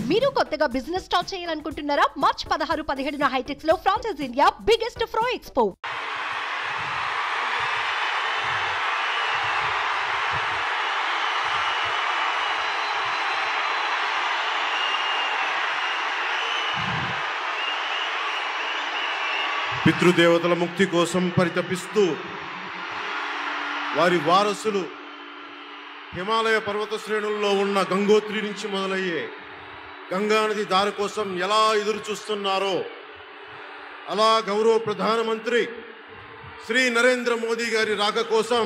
మీరు కొత్తగా business start చేయాలనుకుంటున్నారా? మార్చ్ 16-17 హైటెక్స్ లో ఫ్రాన్సెస్ ఇండియా బిగ్గెస్ట్ ఫ్రో ఎక్స్పో. పితృదేవతల ముక్తి కోసం పరితపిస్తూ వారి వారసులు హిమాలయ పర్వత శ్రేణుల్లో ఉన్న గంగోత్రి నుంచి మొదలయ్యే గంగానది దారి కోసం ఎలా ఎదురు చూస్తున్నారో అలా గౌరవ ప్రధానమంత్రి శ్రీ నరేంద్ర మోదీ గారి రాక కోసం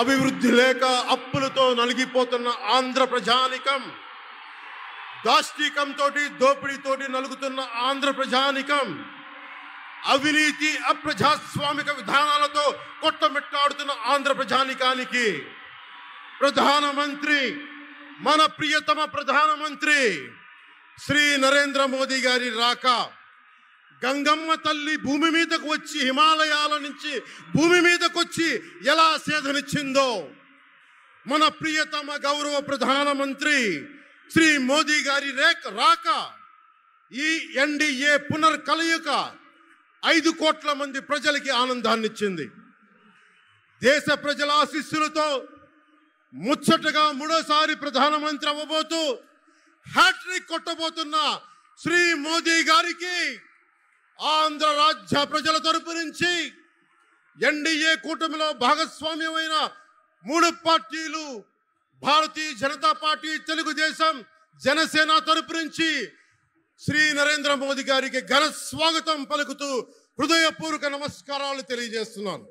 అభివృద్ధి లేక అప్పులతో నలిగిపోతున్న ఆంధ్ర ప్రజానికం, దాష్టికంతో దోపిడీతోటి నలుగుతున్న ఆంధ్ర ప్రజానికం, అవినీతి అప్రజాస్వామిక విధానాలతో కొట్టమిట్టాడుతున్న ఆంధ్ర ప్రజానికానికి ప్రధానమంత్రి, మన ప్రియతమ ప్రధానమంత్రి శ్రీ నరేంద్ర మోదీ గారి రాక, గంగమ్మ తల్లి భూమి మీదకు వచ్చి హిమాలయాల నుంచి భూమి మీదకు వచ్చి ఎలా సేధనిచ్చిందో, మన ప్రియతమ గౌరవ ప్రధానమంత్రి శ్రీ మోదీ గారి రాక ఈ ఎన్డీఏ పునర్కలయిక 5 కోట్ల మంది ప్రజలకి ఆనందాన్ని ఇచ్చింది. దేశ ప్రజల ఆశీస్సులతో ముచ్చటగా 3వ ప్రధానమంత్రి అవ్వబోతూ హ్యాట్రిక్ కొట్టబోతున్న శ్రీ మోదీ గారికి ఆంధ్ర రాజ్య ప్రజల తరపు నుంచి, ఎన్డీఏ కూటమిలో భాగస్వామ్యమైన 3 పార్టీలు భారతీయ జనతా పార్టీ, తెలుగుదేశం, జనసేన తరపు నుంచి శ్రీ నరేంద్ర మోదీ గారికి ఘన స్వాగతం పలుకుతూ హృదయపూర్వక నమస్కారాలు తెలియజేస్తున్నాను.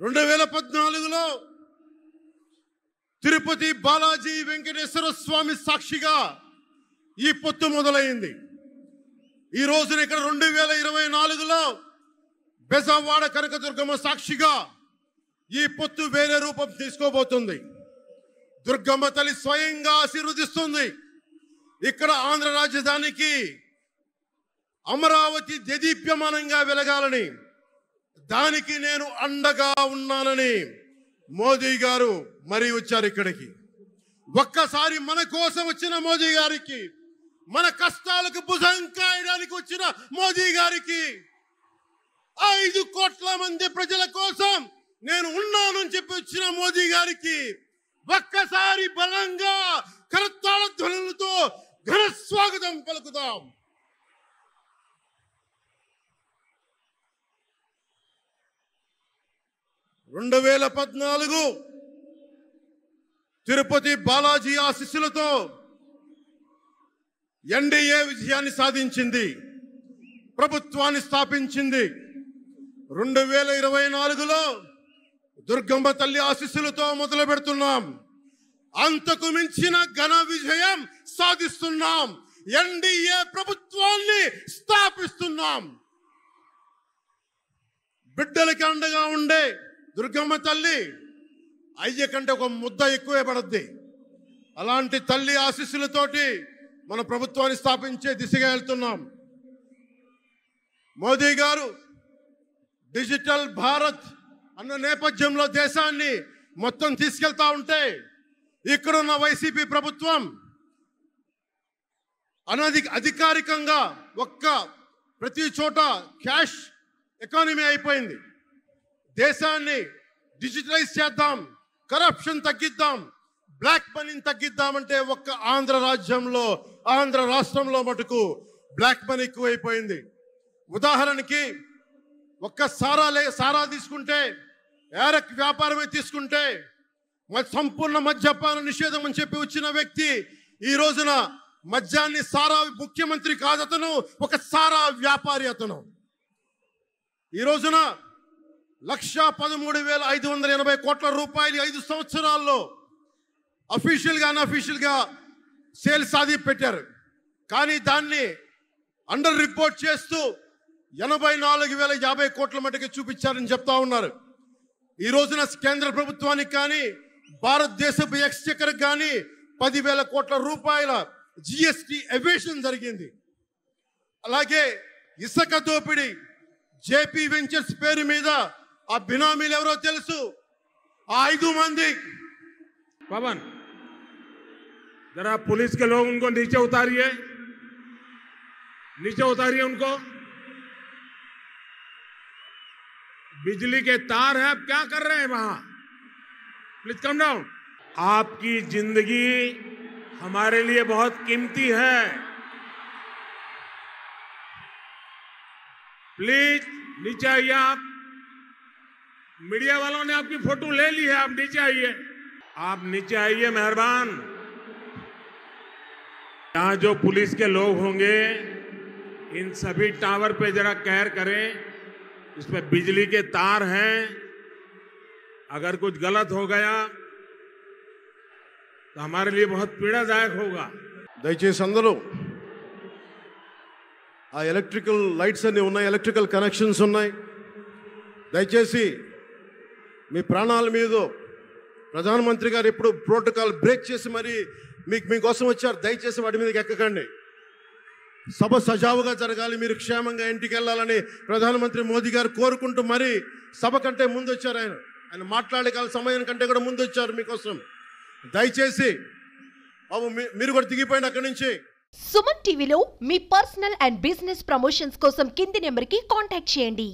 2014లో తిరుపతి బాలాజీ వెంకటేశ్వర స్వామి సాక్షిగా ఈ పొత్తు మొదలైంది. ఈ రోజున ఇక్కడ 2024లో బెజవాడ కనకదుర్గమ్మ సాక్షిగా ఈ పొత్తు వేరే రూపం తీసుకోబోతుంది. దుర్గమ్మ తల్లి స్వయంగా ఆశీర్వదిస్తుంది. ఇక్కడ ఆంధ్ర రాజధానికి అమరావతి దేదీప్యమానంగా వెలగాలని, దానికి నేను అండగా ఉన్నానని మోదీ గారు మరీ వచ్చారు ఇక్కడికి. ఒక్కసారి మన కోసం వచ్చిన మోదీ గారికి, మన కష్టాలకు భుజం కాయడానికి వచ్చిన మోదీ గారికి, 5 కోట్ల మంది ప్రజల కోసం నేను ఉన్నానని చెప్పి వచ్చిన మోదీ గారికి ఒక్కసారి బలంగా కరతాళ ధ్వనులతో ఘన స్వాగతం పలుకుదాం. రెండు 2014 తిరుపతి బాలాజీ ఆశీస్సులతో ఎన్డీఏ విజయాన్ని సాధించింది, ప్రభుత్వాన్ని స్థాపించింది. 2024లో దుర్గమ్మ తల్లి ఆశీస్సులతో మొదలు పెడుతున్నాం. అంతకు మించిన ఘన విజయం సాధిస్తున్నాం. ఎన్డీఏ ప్రభుత్వాన్ని స్థాపిస్తున్నాం. బిడ్డలకి అండగా ఉండే దుర్గమ్మ తల్లి అయ్య కంటే ఒక ముద్ద ఎక్కువే పడద్ది. అలాంటి తల్లి ఆశీస్సులతోటి మన ప్రభుత్వాన్ని స్థాపించే దిశగా వెళ్తున్నాం. మోదీ గారు డిజిటల్ భారత్ అన్న నేపథ్యంలో దేశాన్ని మొత్తం తీసుకెళ్తా ఉంటే, ఇక్కడున్న వైసీపీ ప్రభుత్వం అధికారికంగా ప్రతి చోట క్యాష్ ఎకానమీ అయిపోయింది. దేశాన్ని డిజిటలైజ్ చేద్దాం, కరప్షన్ తగ్గిద్దాం, బ్లాక్ మనీని తగ్గిద్దామంటే ఆంధ్ర రాజ్యంలో, ఆంధ్ర రాష్ట్రంలో మటుకు బ్లాక్ మనీ ఎక్కువైపోయింది. ఉదాహరణకి సారా తీసుకుంటే, ఏరక్ వ్యాపారమే తీసుకుంటే, సంపూర్ణ మద్యపాన నిషేధం అని చెప్పి వచ్చిన వ్యక్తి ఈ రోజున మద్యాన్ని సారా ముఖ్యమంత్రి కాదు, అతను ఒక సారా వ్యాపారి. అతను ఈ రోజున 1,13,580 కోట్ల రూపాయలు 5 సంవత్సరాల్లో అఫీషియల్గా అన్అఫీషియల్గా సేల్స్ అది పెట్టారు. కానీ దాన్ని అండర్ రిపోర్ట్ చేస్తూ 84,050 కోట్ల మటుకు చూపించారని చెప్తా ఉన్నారు. ఈ రోజున కేంద్ర ప్రభుత్వానికి కానీ భారతదేశపు ఎక్స్చెక్కర్ కానీ 10,000 కోట్ల రూపాయల జిఎస్టి ఎవేషన్ జరిగింది. అలాగే ఇసుక దోపిడీ, జేపీ వెంచర్స్ పేరు మీద ఆ బినామీలు ఎవరో తెలుసు, ఆ 5 మంది పవన్ जरा पुलिस के लोग उनको नीचे उतारिए उनको। बिजली के तार हैं, आप क्या कर रहे हैं वहां? Please come down. आपकी जिंदगी हमारे लिए बहुत कीमती है, प्लीज नीचे आइए आप। मीडिया वालों ने आपकी फोटो ले ली है, आप नीचे आइए, आप नीचे आइए मेहरबान। यहां जो पुलिस के लोग होंगे इन सभी टावर पे जरा कहर करें, इसमें बिजली के तार हैं, अगर कुछ गलत हो गया तो हमारे लिए बहुत पीड़ादायक होगा। దయచేసి అందరూ ఆ ఎలక్ట్రికల్ లైట్స్ అన్ని ఉన్నాయి, ఎలక్ట్రికల్ కనెక్షన్స్ ఉన్నాయి. దయచేసి మీ ప్రాణాల మీద ప్రధానమంత్రి గారు ఎప్పుడు ప్రోటోకాల్ బ్రేక్ చేసి మరి మీకోసం వచ్చారు. దయచేసి వాటి మీదకి ఎక్కకండి. సభ సజావుగా జరగాలి, మీరు క్షేమంగా ఇంటికి వెళ్ళాలని ప్రధానమంత్రి మోదీ గారు కోరుకుంటూ మరి సభ కంటే ముందు వచ్చారు. ఆయన మాట్లాడే సమయం కంటే కూడా ముందు వచ్చారు మీకోసం. దయచేసి బాబు మీరు కూడా దిగిపోయింది అక్కడి నుంచి. సుమన్ టీవీలో మీ పర్సనల్ అండ్ బిజినెస్ ప్రమోషన్స్ కోసం కింది నెంబర్కి కాంటాక్ట్ చేయండి.